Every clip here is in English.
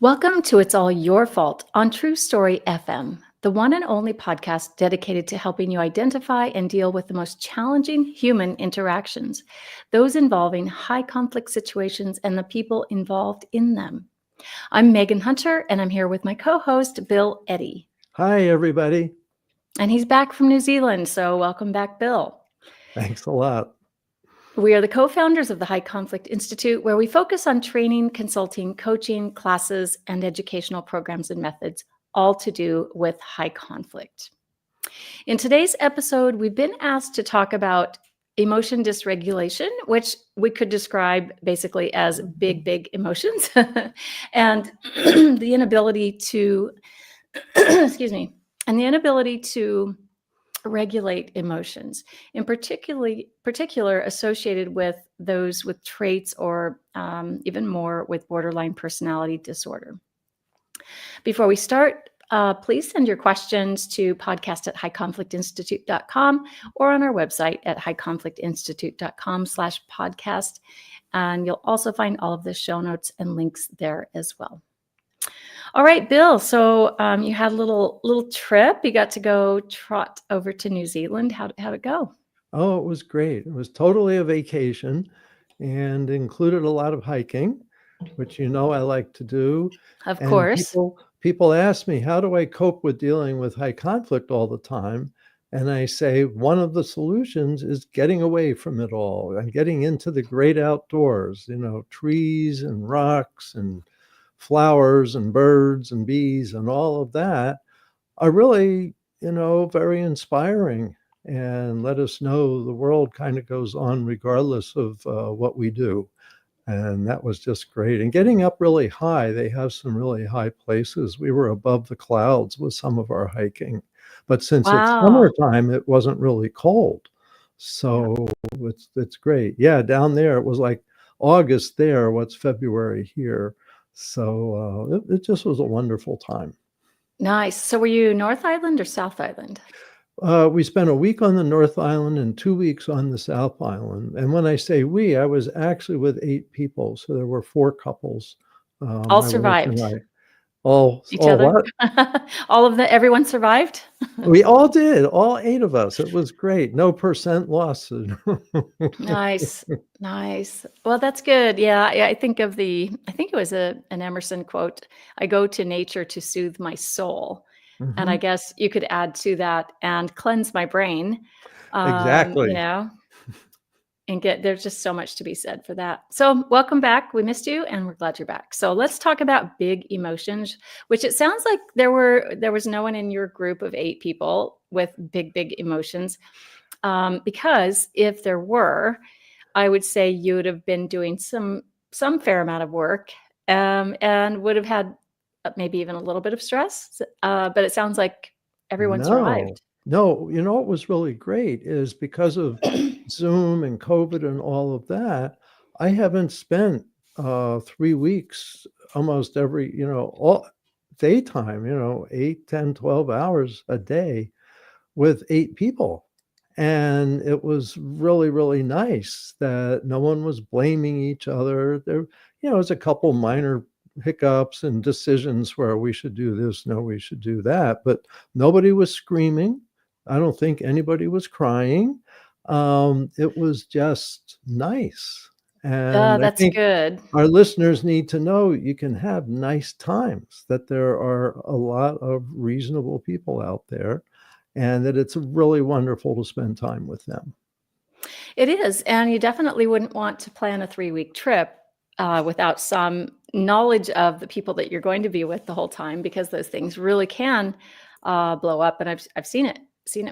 Welcome to It's All Your Fault on True Story FM, the one and only podcast dedicated to helping you identify and deal with the most challenging human interactions, those involving high conflict situations and the people involved in them. I'm Megan Hunter, and I'm here with my co-host, Bill Eddy. Hi, everybody. And he's back from New Zealand, so welcome back, Bill. Thanks a lot. We are the co-founders of the High Conflict Institute, where we focus on training, consulting, coaching, classes, and educational programs and methods, all to do with high conflict. In today's episode, we've been asked to talk about emotion dysregulation, which we could describe basically as big emotions, and the inability to, and the inability to regulate emotions, in particular associated with those with traits or even more with borderline personality disorder. Before we start, please send your questions to podcast@highconflictinstitute.com or on our website at highconflictinstitute.com/podcast. And you'll also find all of the show notes and links there as well. All right, Bill. So you had a little trip. You got to go trot over to New Zealand. How'd it go? Oh, it was great. It was totally a vacation and included a lot of hiking, which I like to do. Of And course. people ask me, how do I cope with dealing with high conflict all the time? And I say, one of the solutions is getting away from it all and getting into the great outdoors, trees and rocks and flowers and birds and bees and all of that are really, very inspiring and let us know the world kind of goes on regardless of what we do. And that was just great. And getting up really high, they have some really high places. We were above the clouds with some of our hiking. But since it's Wow. summertime, it wasn't really cold. So it's great. Yeah, down there, it was like August there, what's February here. So it just was a wonderful time. Nice. So were you North Island or South Island? We spent a week on the North Island and 2 weeks on the South Island. And when I say we, I was actually with 8 people. So there were 4 couples. All survived. All other? what? Everyone survived? We all did, all 8 of us. It was great. No percent loss. Nice. Well, that's good. Yeah, I think it was an Emerson quote. I go to nature to soothe my soul. And I guess you could add to that and cleanse my brain. Exactly. And there's just so much to be said for that. So welcome back. We missed you and we're glad you're back. So let's talk about big emotions, which it sounds like there was no one in your group of 8 people with big emotions. Because if there were, I would say you would have been doing some fair amount of work and would have had maybe even a little bit of stress. But it sounds like everyone survived. No, what was really great is because of Zoom and COVID and all of that, I haven't spent 3 weeks almost every, all daytime, 8, 10, 12 hours a day with 8 people. And it was really, really nice that no one was blaming each other. There, was a couple minor hiccups and decisions where we should do this, no, we should do that, but nobody was screaming. I don't think anybody was crying. It was just nice. And that's good. Our listeners need to know you can have nice times, that there are a lot of reasonable people out there, and that it's really wonderful to spend time with them. It is. And you definitely wouldn't want to plan a 3-week trip without some knowledge of the people that you're going to be with the whole time, because those things really can blow up. And I've seen it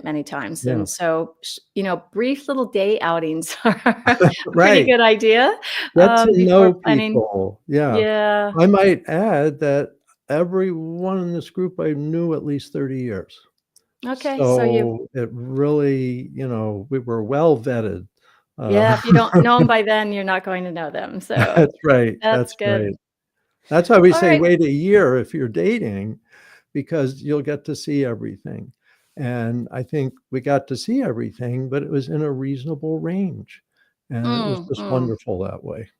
many times. Yeah. And so, brief little day outings are a pretty good idea. Get to know people. Yeah. I might add that everyone in this group I knew at least 30 years. Okay. So it really, we were well vetted. If you don't know them by then, you're not going to know them. So that's right. That's good. Right. That's why we say wait a year if you're dating, because you'll get to see everything. And I think we got to see everything, but it was in a reasonable range. And it was just wonderful that way.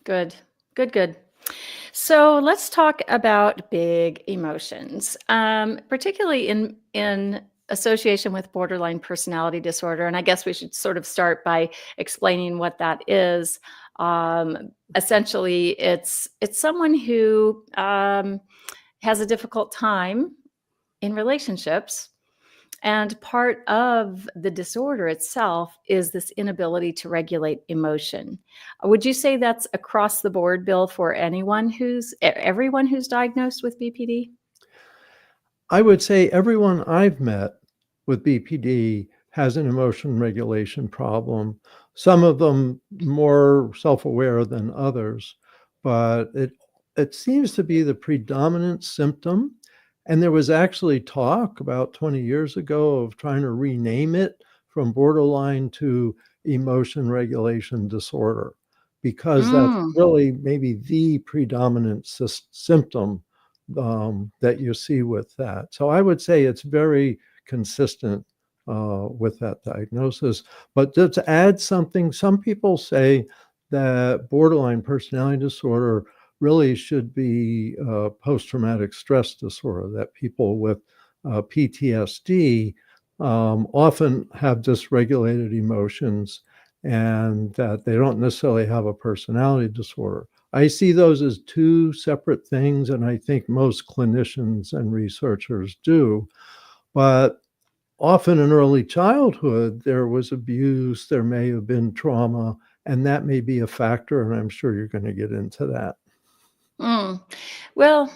Good. So let's talk about big emotions, particularly in association with borderline personality disorder. And I guess we should sort of start by explaining what that is. Essentially, it's someone who has a difficult time in relationships. And part of the disorder itself is this inability to regulate emotion. Would you say that's across the board, Bill, for everyone who's diagnosed with BPD? I would say everyone I've met with BPD has an emotion regulation problem. Some of them more self-aware than others, but it seems to be the predominant symptom. And there was actually talk about 20 years ago of trying to rename it from borderline to emotion regulation disorder, because that's Mm. really maybe the predominant symptom that you see with that. So I would say it's very consistent with that diagnosis. But to add something, some people say that borderline personality disorder really should be post-traumatic stress disorder, that people with PTSD often have dysregulated emotions and that they don't necessarily have a personality disorder. I see those as two separate things, and I think most clinicians and researchers do. But often in early childhood, there was abuse, there may have been trauma, and that may be a factor, and I'm sure you're going to get into that. Mm. Well,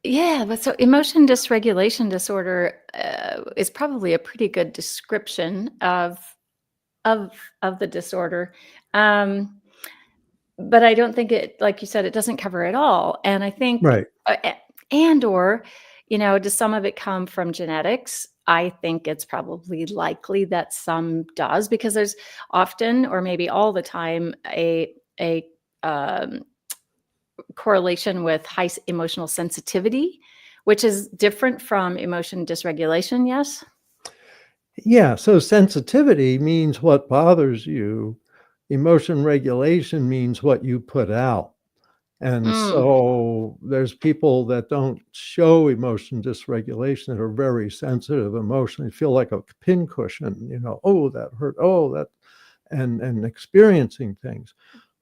yeah, but so emotion dysregulation disorder is probably a pretty good description of of the disorder. Um, But I don't think it like you said, it doesn't cover it all, and I think Right. and or, does some of it come from genetics? I think it's probably likely that some does because there's often or maybe all the time a, um, correlation with emotional sensitivity, which is different from emotion dysregulation, yes? Yeah, so sensitivity means what bothers you. Emotion regulation means what you put out. And Mm, so there's people that don't show emotion dysregulation that are very sensitive emotionally, feel like a pincushion, oh, that hurt, oh, that, and experiencing things.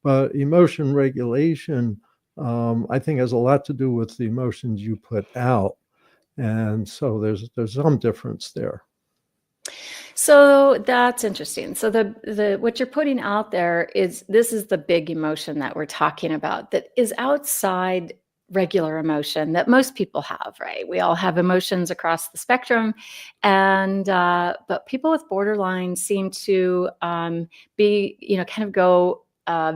But emotion regulation, I think, has a lot to do with the emotions you put out. And so there's some difference there. So that's interesting. So the what you're putting out there is this is the big emotion that we're talking about that is outside regular emotion that most people have, right? We all have emotions across the spectrum, and but people with borderline seem to be, kind of go.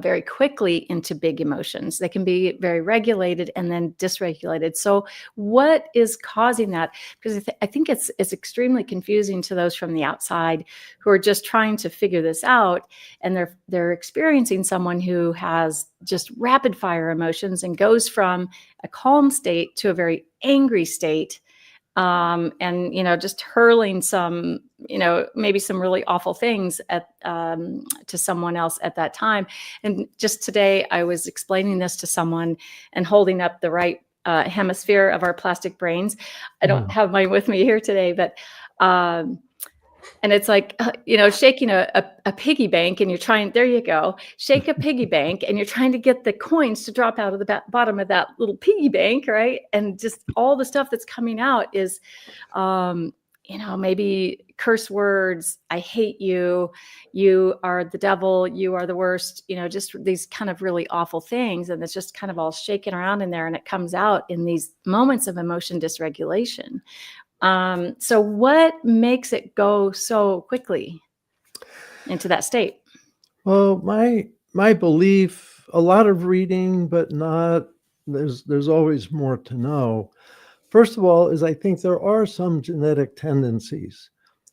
Very quickly into big emotions. They can be very regulated and then dysregulated. So, what is causing that? Because I think it's extremely confusing to those from the outside who are just trying to figure this out, and they're experiencing someone who has just rapid fire emotions and goes from a calm state to a very angry state, and just hurling some, maybe some really awful things at to someone else at that time. And just today I was explaining this to someone and holding up the right hemisphere of our plastic brains. I don't Yeah. have mine with me here today, but um, and it's like, shaking a piggy bank and you're trying, there you go, shake a piggy bank and you're trying to get the coins to drop out of the bottom of that little piggy bank, right? And just all the stuff that's coming out is, maybe curse words, I hate you, you are the devil, you are the worst, just these kind of really awful things. And it's just kind of all shaking around in there. And it comes out in these moments of emotion dysregulation. So what makes it go so quickly into that state? Well, my belief, a lot of reading, but not, there's always more to know. First of all, is I think there are some genetic tendencies,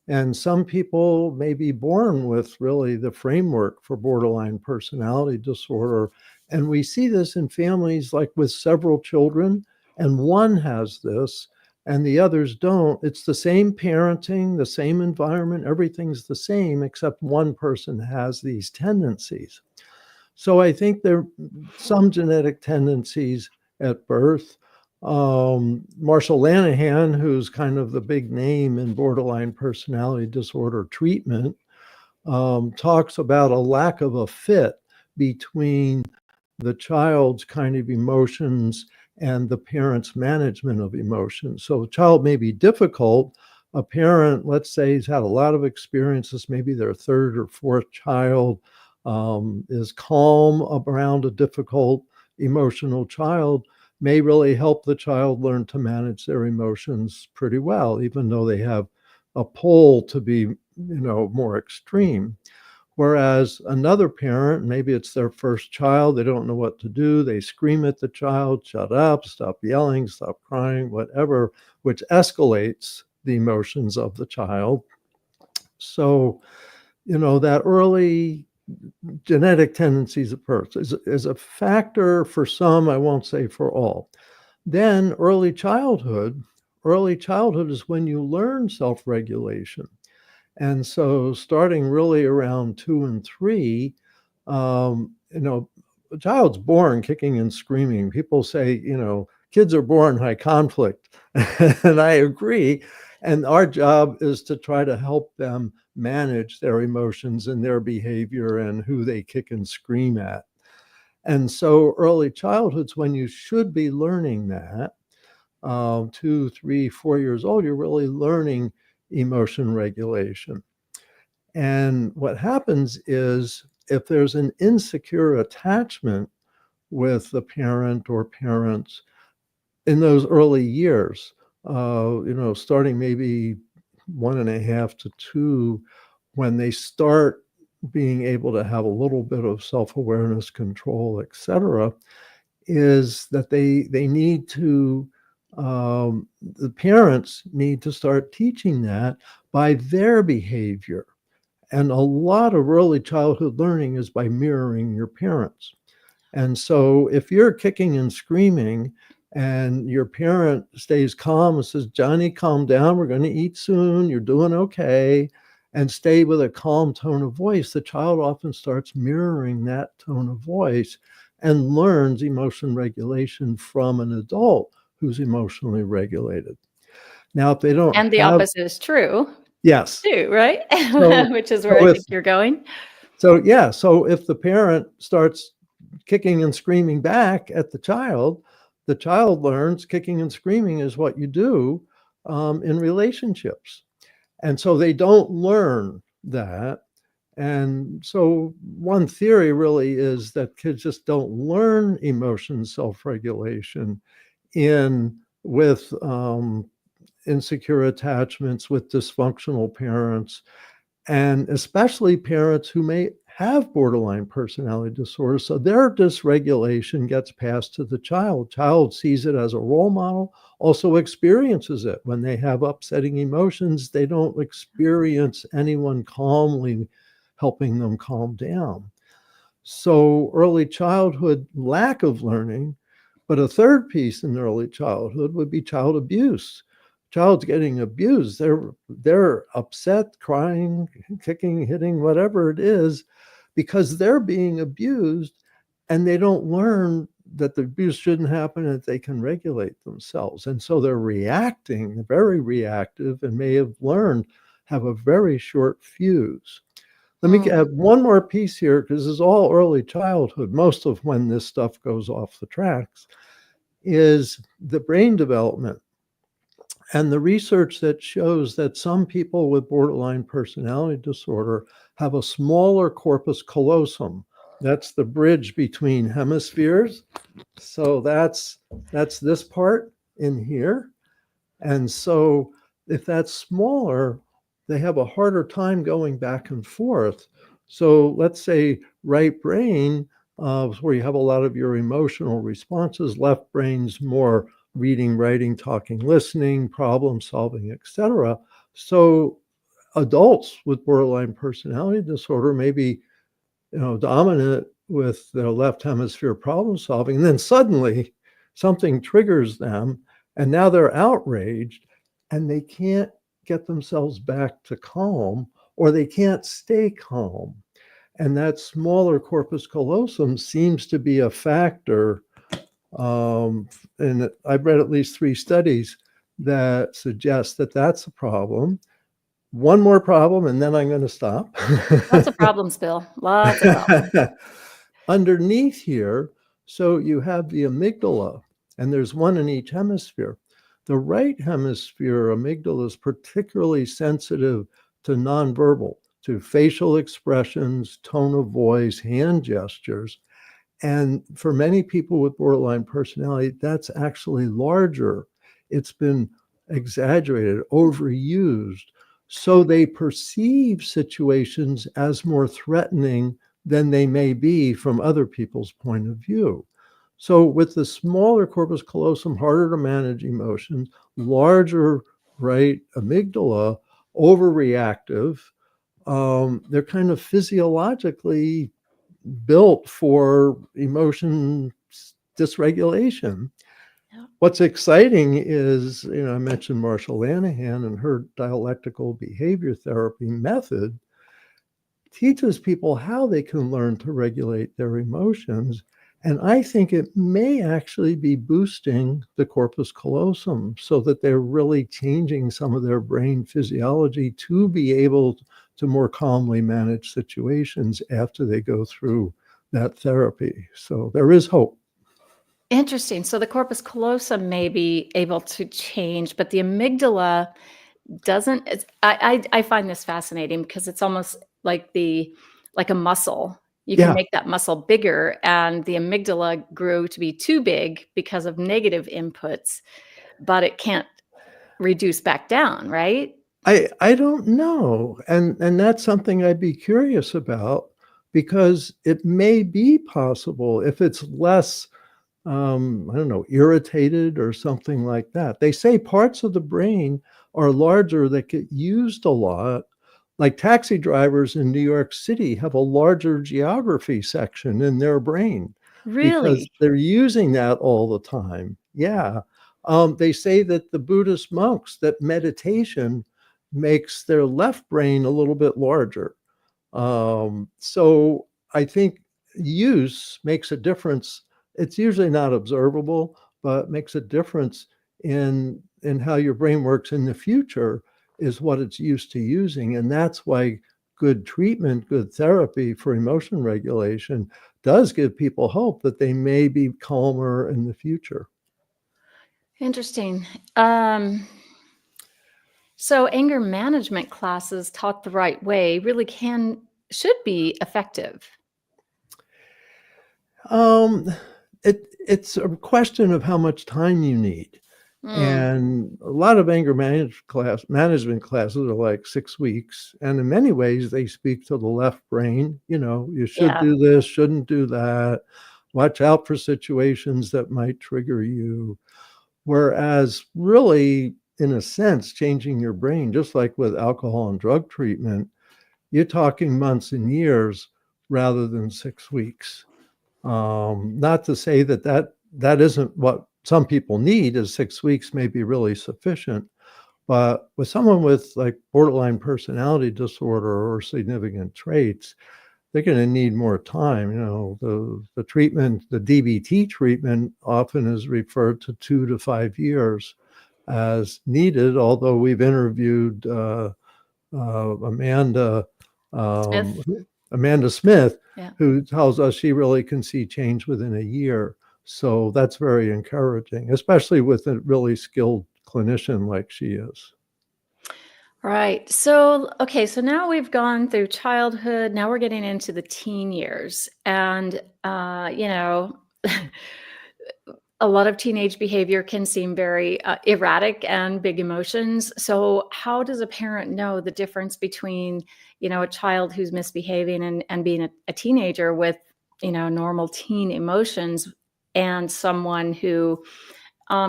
and some people may be born with really the framework for borderline personality disorder. And we see this in families like with several children, and one has this and the others don't. It's the same parenting, the same environment, everything's the same, except one person has these tendencies. So I think there are some genetic tendencies, at birth. Marshall Lanahan, who's kind of the big name in borderline personality disorder treatment, talks about a lack of a fit between the child's kind of emotions and the parent's management of emotions. So the child may be difficult. A parent, let's say, has had a lot of experiences, maybe their third or fourth child, is calm around a difficult emotional child, may really help the child learn to manage their emotions pretty well, even though they have a pull to be, more extreme. Whereas another parent, maybe it's their first child, they don't know what to do. They scream at the child, shut up, stop yelling, stop crying, whatever, which escalates the emotions of the child. So, that early genetic tendencies of birth is a factor for some, I won't say for all. Then early childhood is when you learn self-regulation. And so starting really around 2 and 3, a child's born kicking and screaming. People say, kids are born high conflict. And I agree. And our job is to try to help them manage their emotions and their behavior and who they kick and scream at. And so early childhood's when you should be learning that. 2, 3, 4 years old, you're really learning emotion regulation. And what happens is if there's an insecure attachment with the parent or parents in those early years, starting maybe 1.5 to 2, when they start being able to have a little bit of self-awareness, control, etc., is that they need to the parents need to start teaching that by their behavior. And a lot of early childhood learning is by mirroring your parents. And so if you're kicking and screaming and your parent stays calm and says, Johnny, calm down, we're going to eat soon, you're doing okay, and stay with a calm tone of voice, the child often starts mirroring that tone of voice and learns emotion regulation from an adult who's emotionally regulated. Now, if they don't And the have, opposite is true yes. too, right? So, Which is where so I if think you're going. So if the parent starts kicking and screaming back at the child learns kicking and screaming is what you do in relationships. And so they don't learn that. And so one theory really is that kids just don't learn emotion self-regulation with insecure attachments, with dysfunctional parents, and especially parents who may have borderline personality disorder. So their dysregulation gets passed to the child. Child sees it as a role model, also experiences it. When they have upsetting emotions, they don't experience anyone calmly helping them calm down. So early childhood lack of learning, but a third piece in early childhood would be child abuse. Child's getting abused. They're upset, crying, kicking, hitting, whatever it is, because they're being abused and they don't learn that the abuse shouldn't happen and that they can regulate themselves. And so they're reacting, very reactive, and may have a very short fuse. Let me add one more piece here, because this is all early childhood. Most of when this stuff goes off the tracks is the brain development. And the research that shows that some people with borderline personality disorder have a smaller corpus callosum. That's the bridge between hemispheres. So that's this part in here. And so if that's smaller, they have a harder time going back and forth. So let's say right brain, where you have a lot of your emotional responses, left brain's more reading, writing, talking, listening, problem solving, etc. So adults with borderline personality disorder may be, dominant with their left hemisphere problem solving, and then suddenly something triggers them, and now they're outraged, and they can't get themselves back to calm, or they can't stay calm. And that smaller corpus callosum seems to be a factor And I've read at least 3 studies that suggest that that's a problem. One more problem, and then I'm going to stop. Lots of problems, Bill. Lots of problems. Underneath here, so you have the amygdala, and there's one in each hemisphere. The right hemisphere amygdala is particularly sensitive to nonverbal, to facial expressions, tone of voice, hand gestures. And for many people with borderline personality, that's actually larger. It's been exaggerated, overused. So they perceive situations as more threatening than they may be from other people's point of view. So with the smaller corpus callosum, harder to manage emotions, larger right amygdala, overreactive, they're kind of physiologically built for emotion dysregulation. Yeah. What's exciting is, I mentioned Marshall Lanahan and her dialectical behavior therapy method teaches people how they can learn to regulate their emotions. And I think it may actually be boosting the corpus callosum so that they're really changing some of their brain physiology to be able to more calmly manage situations after they go through that therapy. So there is hope. Interesting. So the corpus callosum may be able to change, but the amygdala doesn't. I find this fascinating because it's almost like like a muscle. You can Yeah, make that muscle bigger, and the amygdala grew to be too big because of negative inputs, but it can't reduce back down, right? I don't know. And that's something I'd be curious about because it may be possible if it's less I don't know, irritated or something like that. They say parts of the brain are larger that get used a lot. Like taxi drivers in New York City have a larger geography section in their brain because Really? they're using that all the time. Yeah. They say that the Buddhist monks, that meditation makes their left brain a little bit larger. So I think use makes a difference. It's usually not observable, but makes a difference in how your brain works in the future is what it's used to using. And that's why good treatment, good therapy for emotion regulation does give people hope that they may be calmer in the future. Interesting. So anger management classes taught the right way really should be effective. Um, it's a question of how much time you need. Mm, And a lot of management classes are like 6 weeks. And in many ways, they speak to the left brain. You should yeah. do this, shouldn't do that. Watch out for situations that might trigger you. Whereas, really, in a sense, changing your brain, just like with alcohol and drug treatment, you're talking months and years rather than 6 weeks. Not to say that isn't what some people need, is 6 weeks may be really sufficient. But with someone with like borderline personality disorder or significant traits, they're going to need more time. The treatment, the DBT treatment, often is referred to 2 to 5 years as needed. Although we've interviewed Amanda um, Smith? Amanda Smith, Yeah. who tells us she really can see change within a year. So that's very encouraging, especially with a really skilled clinician like she is. Right. So, okay, so now we've gone through childhood. Now we're getting into the teen years. And, a lot of teenage behavior can seem very erratic and big emotions. So, how does a parent know the difference between, a child who's misbehaving and being a teenager with, normal teen emotions and someone who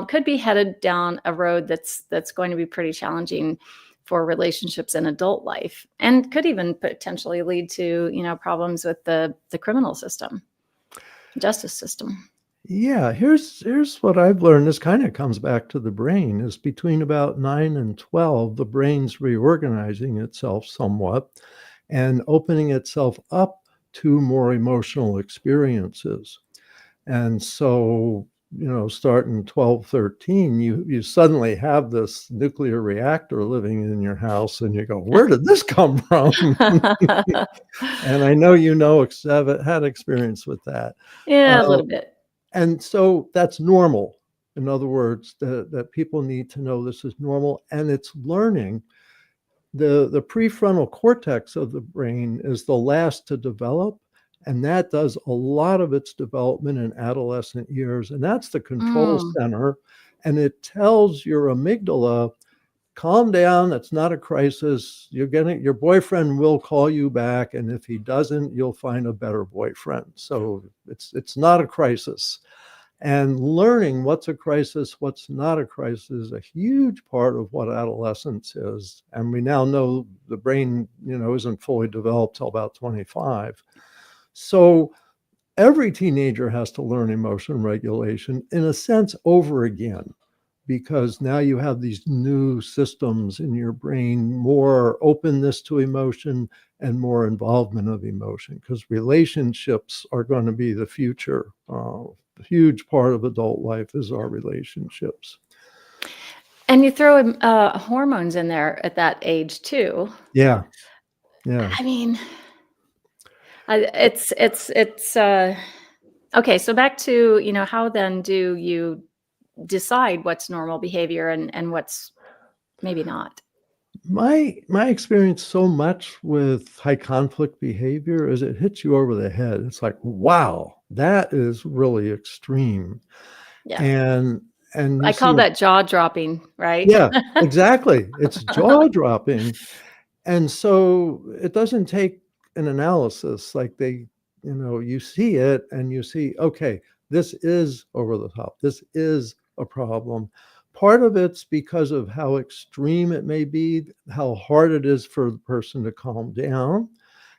could be headed down a road that's going to be pretty challenging for relationships in adult life and could even potentially lead to problems with the criminal system, justice system. Yeah, here's what I've learned. This kind of comes back to the brain. Is between about 9 and 12, the brain's reorganizing itself somewhat and opening itself up to more emotional experiences. And so starting 12, 13, you suddenly have this nuclear reactor living in your house, and you go, where did this come from? And I know have had experience with that. Yeah, a Uh, little bit. and so that's normal. In other words, that people need to know this is normal, and it's learning. The prefrontal cortex of the brain is the last to develop, and that does a lot of its development in adolescent years, and that's the control Mm. center, and it tells your amygdala, calm down, it's not a crisis, your boyfriend will call you back, and if he doesn't, you'll find a better boyfriend. So it's not a crisis. And learning what's a crisis, what's not a crisis is a huge part of what adolescence is. And we now know the brain, isn't fully developed till about 25. So every teenager has to learn emotion regulation in a sense over again, because now you have these new systems in your brain, more openness to emotion and more involvement of emotion, because relationships are going to be the future. A huge part of adult life is our relationships. And you throw in, hormones in there at that age too. Yeah, yeah. I mean, okay, so back to, how then do you decide what's normal behavior and what's maybe not? My experience so much with high conflict behavior is it hits you over the head. It's like, wow, that is really extreme. Yeah. And you I call see, that jaw dropping, right? yeah, exactly. It's jaw dropping. And so it doesn't take an analysis. Like you see it and you see, okay, this is over the top. This is a problem. Part of it's because of how extreme it may be, how hard it is for the person to calm down.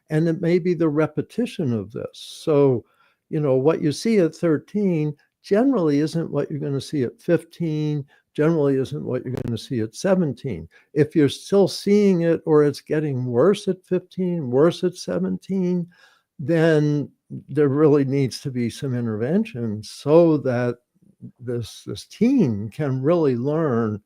And it may be the repetition of this. So, what you see at 13 generally isn't what you're going to see at 15, generally isn't what you're going to see at 17. If you're still seeing it or it's getting worse at 15, worse at 17, then there really needs to be some intervention so that this teen can really learn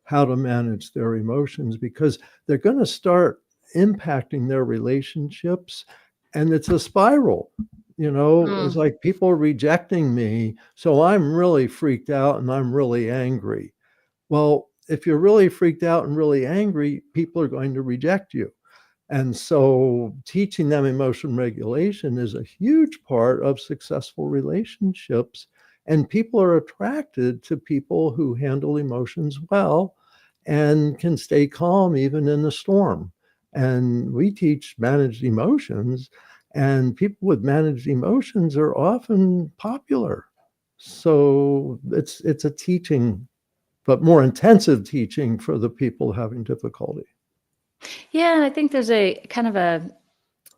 how to manage their emotions, because they're going to start impacting their relationships, and it's a spiral. It's Mm. like people rejecting me, so I'm really freaked out and I'm really angry. Well, if you're really freaked out and really angry, people are going to reject you. And so teaching them emotion regulation is a huge part of successful relationships. And people are attracted to people who handle emotions well and can stay calm even in the storm. And we teach managed emotions, and people with managed emotions are often popular. So it's a teaching, but more intensive teaching for the people having difficulty. Yeah, and I think there's a kind of a,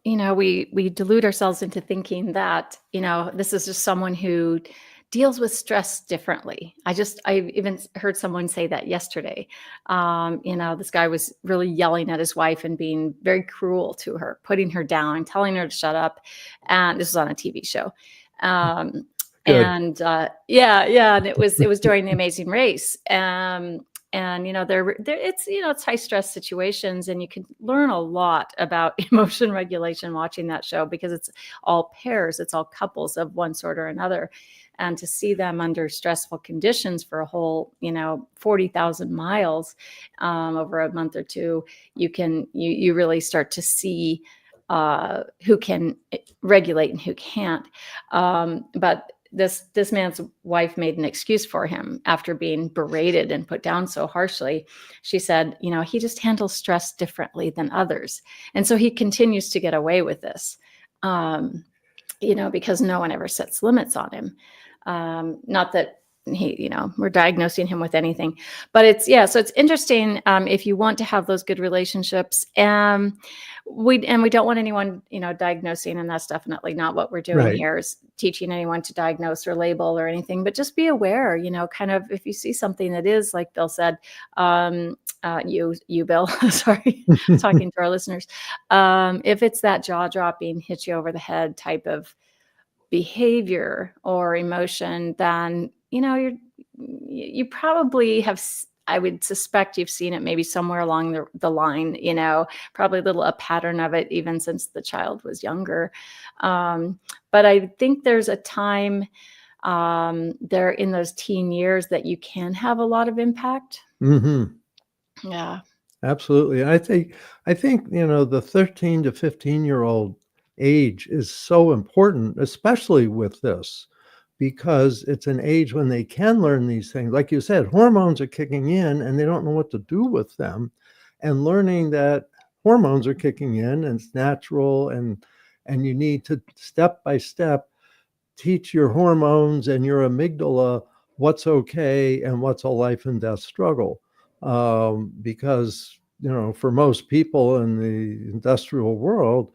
we delude ourselves into thinking that, this is just someone who deals with stress differently. I even heard someone say that yesterday. This guy was really yelling at his wife and being very cruel to her, putting her down, telling her to shut up. And this was on a TV show. Um, Good. yeah, and it was during The Amazing Race. And there it's high stress situations, and you can learn a lot about emotion regulation watching that show, because it's all pairs, it's all couples of one sort or another, and to see them under stressful conditions for a whole 40,000 miles over a month or two, you really start to see who can regulate and who can't. But this man's wife made an excuse for him after being berated and put down so harshly. She said, he just handles stress differently than others. And so he continues to get away with this, because no one ever sets limits on him. Not that we're diagnosing him with anything, but so it's interesting. If you want to have those good relationships, we don't want anyone, diagnosing, and that's definitely not what we're doing Right. here, is teaching anyone to diagnose or label or anything, but just be aware, kind of, if you see something that is, like Bill said, you Bill, sorry, talking to our listeners. If it's that jaw dropping, hit you over the head type of behavior or emotion, then you probably have, I would suspect you've seen it maybe somewhere along the line, probably a pattern of it even since the child was younger. But I think there's a time there in those teen years that you can have a lot of impact. Mhm. Yeah. Absolutely. And I think, the 13 to 15-year-old age is so important, especially with this, because it's an age when they can learn these things. Like you said, hormones are kicking in and they don't know what to do with them. And learning that hormones are kicking in and it's natural, and you need to step by step teach your hormones and your amygdala what's okay and what's a life and death struggle. Because, for most people in the industrial world,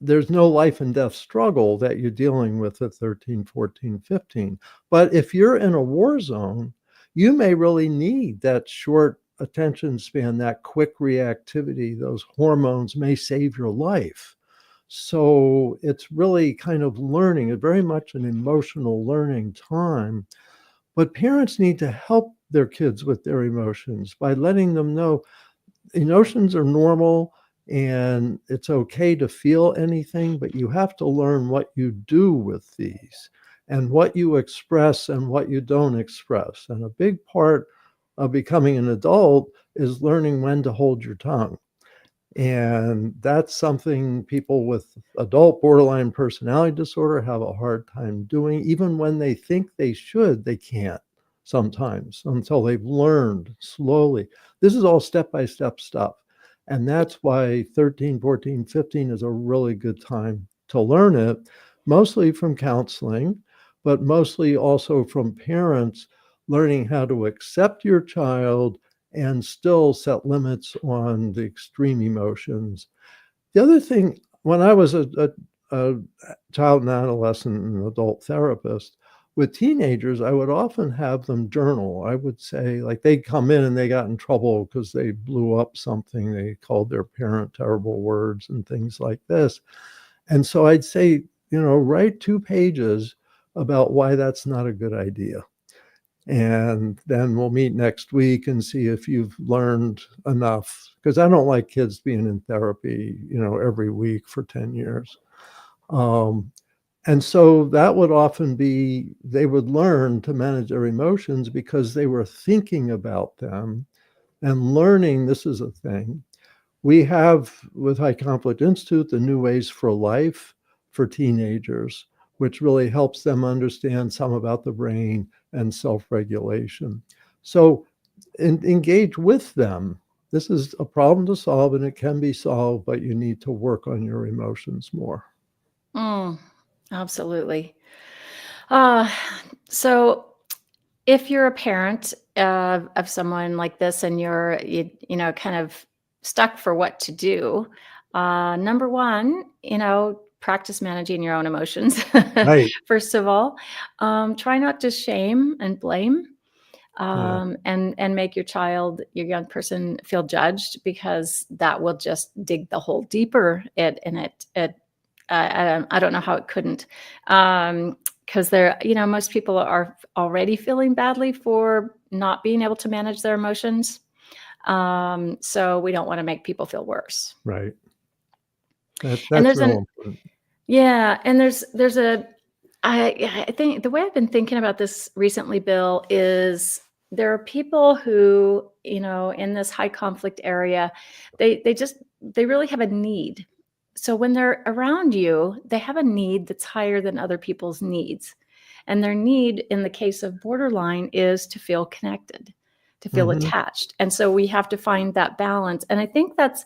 there's no life and death struggle that you're dealing with at 13, 14, 15. But if you're in a war zone, you may really need that short attention span, that quick reactivity. Those hormones may save your life. So it's really kind of learning, very much an emotional learning time. But parents need to help their kids with their emotions by letting them know emotions are normal and it's okay to feel anything, but you have to learn what you do with these and what you express and what you don't express. And a big part of becoming an adult is learning when to hold your tongue. And that's something people with adult borderline personality disorder have a hard time doing. Even when they think they should, they can't sometimes until they've learned slowly. This is all step-by-step stuff. And that's why 13, 14, 15 is a really good time to learn it, mostly from counseling, but mostly also from parents learning how to accept your child and still set limits on the extreme emotions. The other thing, when I was a child and adolescent and adult therapist, with teenagers, I would often have them journal. I would say, like, they'd come in and they got in trouble because they blew up something. They called their parent terrible words and things like this. And so I'd say, write 2 pages about why that's not a good idea. And then we'll meet next week and see if you've learned enough. Because I don't like kids being in therapy, every week for 10 years. And so that would often be, they would learn to manage their emotions because they were thinking about them and learning this is a thing. We have, with High Conflict Institute, the New Ways for Life for teenagers, which really helps them understand some about the brain and self-regulation. So engage with them. This is a problem to solve and it can be solved, but you need to work on your emotions more. Absolutely. Uh, so if you're a parent of someone like this and you're kind of stuck for what to do, number one, practice managing your own emotions. Right. First of all, try not to shame and blame, Yeah. and make your young person feel judged, because that will just dig the hole deeper. I don't know how it couldn't. Because most people are already feeling badly for not being able to manage their emotions. So we don't want to make people feel worse. Right. And That's real important. I think the way I've been thinking about this recently, Bill, is there are people who, in this high conflict area, they really have a need. So when they're around you, they have a need that's higher than other people's needs. And their need, in the case of borderline, is to feel connected, to feel Mhm. attached. And so we have to find that balance. And I think that's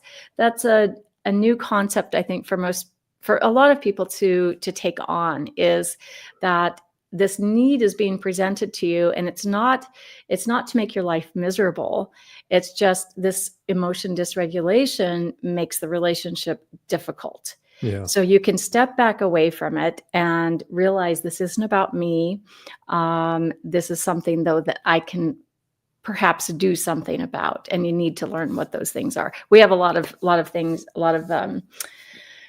a new concept, I think, for a lot of people to take on, is that this need is being presented to you, and it's not to make your life miserable. It's just this emotion dysregulation makes the relationship difficult. Yeah. So you can step back away from it and realize this isn't about me. This is something, though, that I can perhaps do something about, and you need to learn what those things are. We have a lot of things,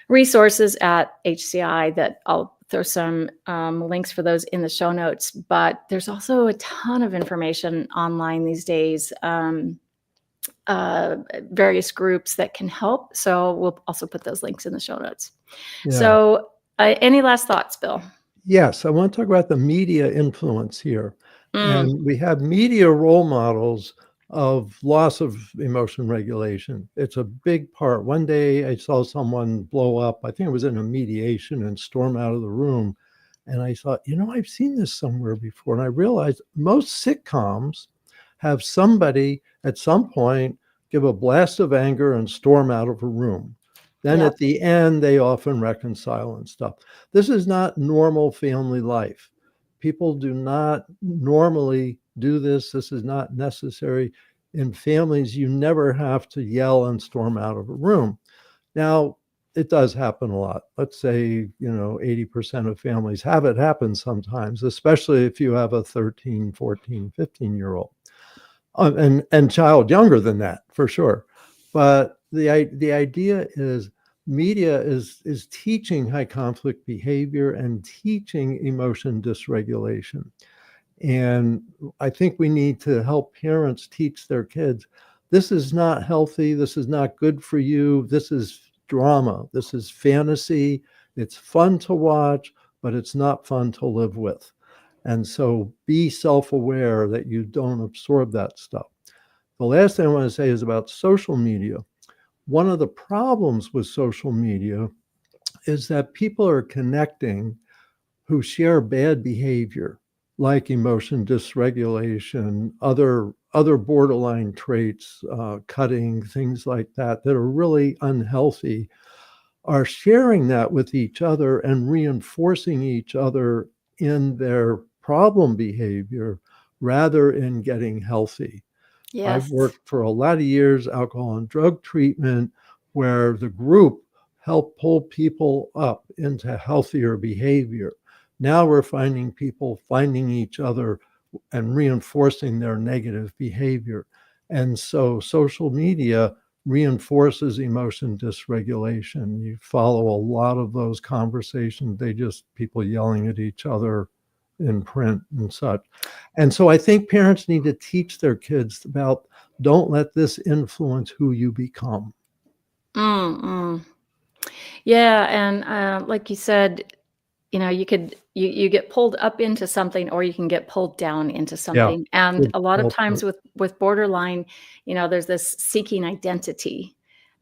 resources at HCI that I'll throw some links for those in the show notes. But there's also a ton of information online these days, various groups that can help. So we'll also put those links in the show notes. Yeah. So any last thoughts, Bill? Yes, I want to talk about the media influence here. Mm, And we have media role models of loss of emotion regulation. It's a big part. One day I saw someone blow up, I think it was in a mediation, and storm out of the room. And I thought, I've seen this somewhere before. And I realized most sitcoms have somebody at some point give a blast of anger and storm out of a room. Then yep. at the end, they often reconcile and stuff. This is not normal family life. People do not normally do this. This is not necessary. In families, you never have to yell and storm out of a room. Now, it does happen a lot. Let's say, 80% of families have it happen sometimes, especially if you have a 13, 14, 15-year-old. And child younger than that, for sure. But the idea is media is teaching high conflict behavior and teaching emotion dysregulation. And I think we need to help parents teach their kids, this is not healthy, this is not good for you, this is drama, this is fantasy, it's fun to watch, but it's not fun to live with. And so be self-aware that you don't absorb that stuff. The last thing I want to say is about social media. One of the problems with social media is that people are connecting who share bad behavior, like emotion dysregulation, other borderline traits, cutting, things like that are really unhealthy, are sharing that with each other and reinforcing each other in their problem behavior rather in getting healthy. I've Yes. worked for a lot of years, alcohol and drug treatment, where the group helped pull people up into healthier behavior. Now we're finding people finding each other and reinforcing their negative behavior. And so social media reinforces emotion dysregulation. You follow a lot of those conversations, people yelling at each other in print and such. And so I think parents need to teach their kids about, don't let this influence who you become. Mm-mm. Yeah, and like you said, you get pulled up into something, or you can get pulled down into Yeah. something. And Good a lot of call. times with borderline, there's this seeking identity.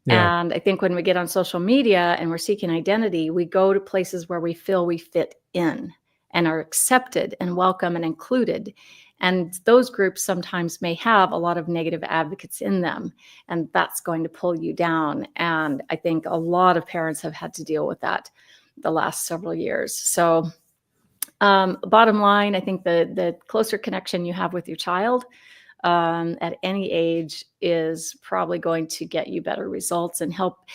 Yeah. And I think when we get on social media and we're seeking identity, we go to places where we feel we fit in and are accepted and welcome and included. And those groups sometimes may have a lot of negative advocates in them, and that's going to pull you down. And I think a lot of parents have had to deal with that the last several years. So bottom line, I think the closer connection you have with your child at any age is probably going to get you better results and help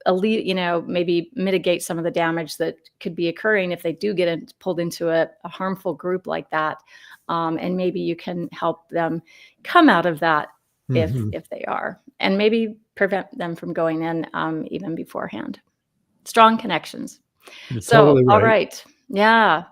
maybe mitigate some of the damage that could be occurring if they do get pulled into a harmful group like that. And maybe you can help them come out of that Mhm. if they are, and maybe prevent them from going in even beforehand. Strong connections. You're So, totally all right. right. Yeah.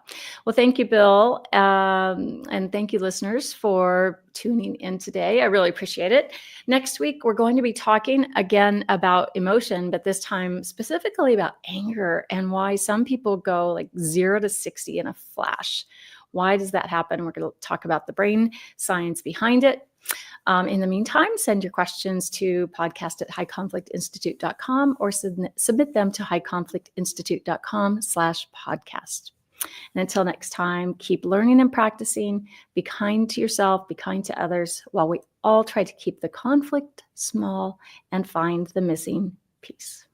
Well, thank you, Bill. And thank you, listeners, for tuning in today. I really appreciate it. Next week, we're going to be talking again about emotion, but this time specifically about anger and why some people go like 0 to 60 in a flash. Why does that happen? We're going to talk about the brain science behind it. In the meantime, send your questions to podcast@highconflictinstitute.com or submit them to highconflictinstitute.com/podcast. And until next time, keep learning and practicing. Be kind to yourself, be kind to others, while we all try to keep the conflict small and find the missing piece.